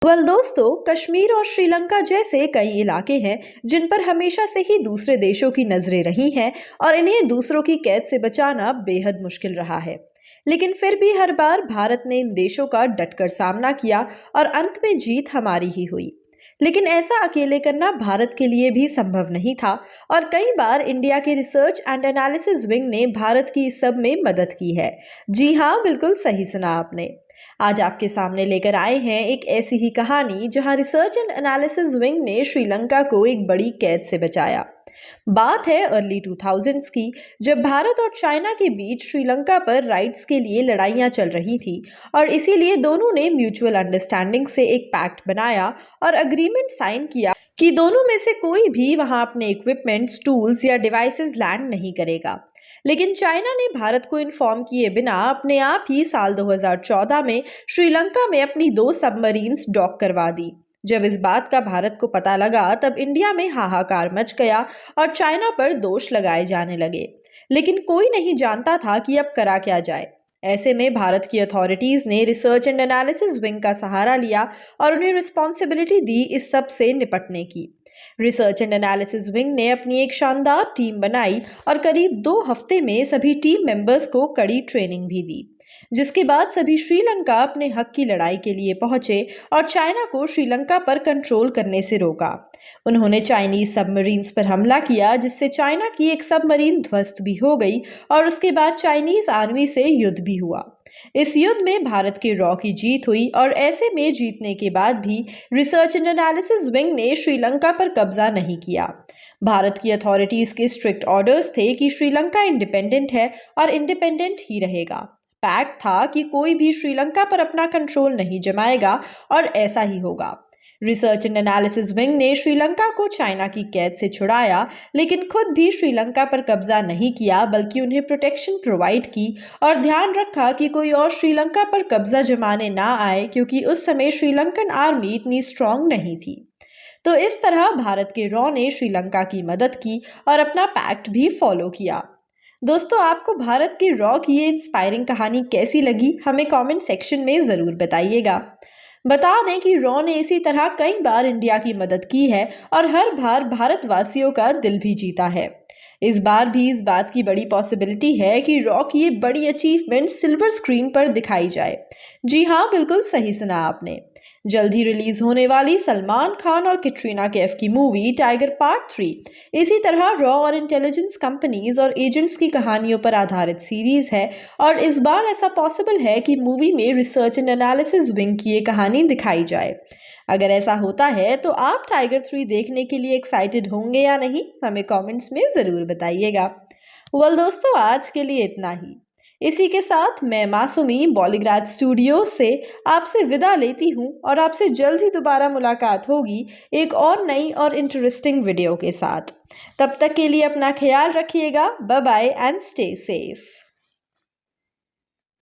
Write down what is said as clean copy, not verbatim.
दोस्तों, कश्मीर और श्रीलंका जैसे कई इलाके हैं जिन पर हमेशा से ही दूसरे देशों की नजरें रही हैं और इन्हें दूसरों की कैद से बचाना बेहद मुश्किल रहा है। लेकिन फिर भी हर बार भारत ने इन देशों का डटकर सामना किया और अंत में जीत हमारी ही हुई। लेकिन ऐसा अकेले करना भारत के लिए भी संभव नहीं था और कई बार इंडिया के रिसर्च एंड एनालिसिस विंग ने भारत की इस सब में मदद की है। जी हाँ, बिल्कुल सही सुना आपने। आज आपके सामने लेकर आए हैं एक ऐसी ही कहानी जहां रिसर्च एंड एनालिसिस विंग ने श्रीलंका को एक बड़ी कैद से बचाया। बात है अर्ली 2000s की, जब भारत और चाइना के बीच श्रीलंका पर राइट्स के लिए लड़ाइयां चल रही थी और इसीलिए दोनों ने म्यूचुअल अंडरस्टैंडिंग से एक पैक्ट बनाया और अग्रीमेंट साइन किया कि दोनों में से कोई भी वहां अपने इक्विपमेंट्स, टूल्स या डिवाइसेस लैंड नहीं करेगा। लेकिन चाइना ने भारत को इन्फॉर्म किए बिना अपने आप ही साल 2014 में श्रीलंका में अपनी 2 सबमरीन्स डॉक करवा दी। जब इस बात का भारत को पता लगा तब इंडिया में हाहाकार मच गया और चाइना पर दोष लगाए जाने लगे। लेकिन कोई नहीं जानता था कि अब करा क्या जाए। ऐसे में भारत की अथॉरिटीज ने रिसर्च एंड एनालिसिस विंग का सहारा लिया और उन्हें रिस्पॉन्सिबिलिटी दी इस सब से निपटने की। रिसर्च एंड एनालिसिस विंग ने अपनी एक शानदार टीम बनाई और करीब 2 हफ्ते में सभी टीम मेंबर्स को कड़ी ट्रेनिंग भी दी, जिसके बाद सभी श्रीलंका अपने हक की लड़ाई के लिए पहुंचे और चाइना को श्रीलंका पर कंट्रोल करने से रोका। उन्होंने चाइनीज सबमरीन्स पर हमला किया, जिससे चाइना की एक सबमरीन ध्वस्त भी हो गई और उसके बाद चाइनीज आर्मी से युद्ध भी हुआ। इस युद्ध में भारत के रॉ की जीत हुई और ऐसे में जीतने के बाद भी रिसर्च एंड एनालिसिस विंग ने श्रीलंका पर कब्जा नहीं किया। भारत की अथॉरिटीज के स्ट्रिक्ट ऑर्डर्स थे कि श्रीलंका इंडिपेंडेंट है और इंडिपेंडेंट ही रहेगा। पैक्ट था कि कोई भी श्रीलंका पर अपना कंट्रोल नहीं जमाएगा और ऐसा ही होगा। रिसर्च एंड एनालिसिस विंग ने श्रीलंका को चाइना की कैद से छुड़ाया, लेकिन खुद भी श्रीलंका पर कब्जा नहीं किया, बल्कि उन्हें प्रोटेक्शन प्रोवाइड की और ध्यान रखा कि कोई और श्रीलंका पर कब्जा जमाने ना आए, क्योंकि उस समय श्रीलंकन आर्मी इतनी स्ट्रांग नहीं थी। तो इस तरह भारत के रॉ ने श्रीलंका की मदद की और अपना पैक्ट भी फॉलो किया। दोस्तों, आपको भारत के रॉ की ये इंस्पायरिंग कहानी कैसी लगी, हमें कमेंट सेक्शन में ज़रूर बताइएगा। बता दें कि रॉ ने इसी तरह कई बार इंडिया की मदद की है और हर बार भारतवासियों का दिल भी जीता है। इस बार भी इस बात की बड़ी पॉसिबिलिटी है कि रॉ की ये बड़ी अचीवमेंट सिल्वर स्क्रीन पर दिखाई जाए। जी हाँ, बिल्कुल सही सुना आपने। जल्द ही रिलीज होने वाली सलमान खान और कैटरीना कैफ की मूवी टाइगर पार्ट 3 इसी तरह रॉ और इंटेलिजेंस कंपनीज और एजेंट्स की कहानियों पर आधारित सीरीज है और इस बार ऐसा पॉसिबल है कि मूवी में रिसर्च एंड एनालिसिस विंग की ये कहानी दिखाई जाए। अगर ऐसा होता है तो आप टाइगर 3 देखने के लिए एक्साइटेड होंगे या नहीं, हमें कमेंट्स में ज़रूर बताइएगा। दोस्तों, आज के लिए इतना ही। इसी के साथ मैं मासूमी बॉलीग्राज स्टूडियो से आपसे विदा लेती हूँ और आपसे जल्द ही दोबारा मुलाकात होगी एक और नई और इंटरेस्टिंग वीडियो के साथ। तब तक के लिए अपना ख्याल रखिएगा। Bye bye and stay safe.